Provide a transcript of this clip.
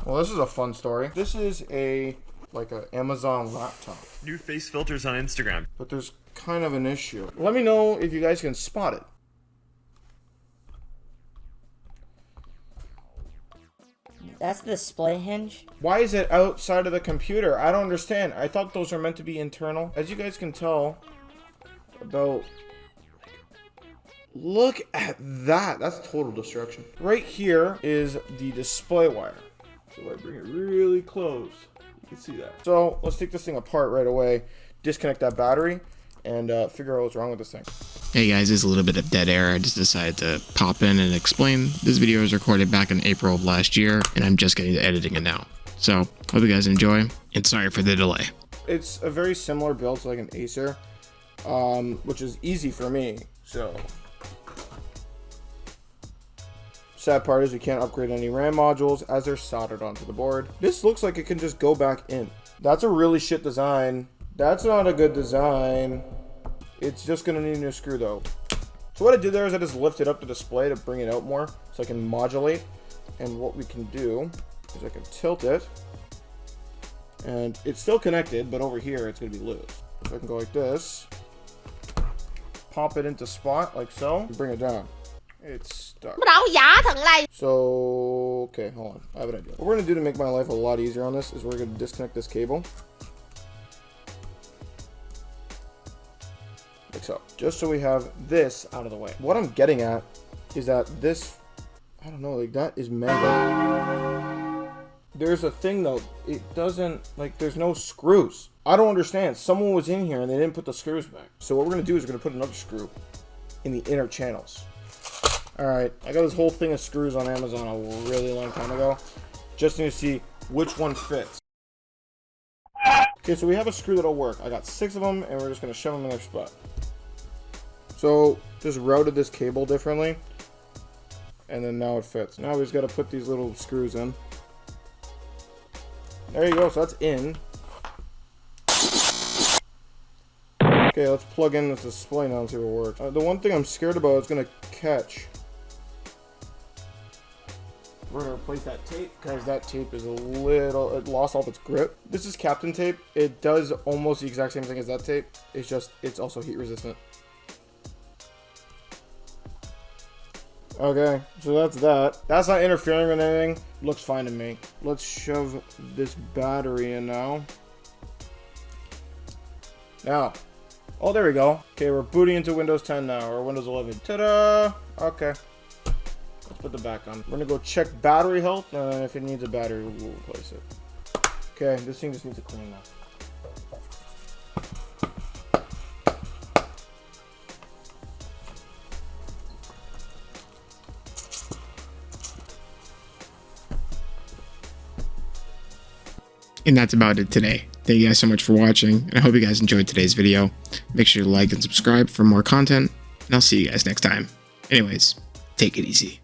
Well, this is a fun story. This is like an Amazon laptop. New face filters on Instagram. But there's kind of an issue. Let me know if you guys can spot it. That's the display hinge. Why is it outside of the computer? I don't understand. I thought those are meant to be internal. As you guys can tell, look at that. That's total destruction. Right here is the display wire. So if I bring it really close, you can see that. So let's take this thing apart right away, disconnect that battery, and figure out what's wrong with this thing. Hey guys, there's a little bit of dead air. I just decided to pop in and explain. This video was recorded back in April of last year, and I'm just getting to editing it now. So, hope you guys enjoy, and sorry for the delay. It's a very similar build to like an Acer, which is easy for me, so. Sad part is we can't upgrade any RAM modules as they're soldered onto the board. This looks like it can just go back in. That's a really shit design. That's not a good design. It's just gonna need a new screw though. So what I did there is I just lifted up the display to bring it out more so I can modulate. And what we can do is I can tilt it. And it's still connected, but over here it's gonna be loose. So I can go like this. Pop it into spot like so. And bring it down. It's stuck. So, okay, hold on. I have an idea. What we're gonna do to make my life a lot easier on this is we're gonna disconnect this cable. Like so. Just so we have this out of the way. What I'm getting at is that this, I don't know, like that is mangled. There's a thing though, it doesn't, like there's no screws. I don't understand. Someone was in here and they didn't put the screws back. So what we're gonna do is we're gonna put another screw in the inner channels. Alright, I got this whole thing of screws on Amazon a really long time ago. Just need to see which one fits. Okay, so we have a screw that'll work. I got 6 of them, and we're just going to shove them in their spot. So, just routed this cable differently. And then now it fits. Now we just got to put these little screws in. There you go, so that's in. Okay, let's plug in this display now and see what works. The one thing I'm scared about is going to catch. We're going to replace that tape because that tape is it lost all of its grip. This is Captain tape. It does almost the exact same thing as that tape. It's just, it's also heat resistant. Okay, so that's that. That's not interfering with anything. Looks fine to me. Let's shove this battery in now. Now. Oh, there we go. Okay, we're booting into Windows 10 now, or Windows 11. Ta-da! Okay. Let's put the back on. We're gonna go check battery health, and if it needs a battery, we'll replace it. Okay, this thing just needs a clean now. And that's about it today. Thank you guys so much for watching, and I hope you guys enjoyed today's video. Make sure to like and subscribe for more content, and I'll see you guys next time. Anyways, take it easy.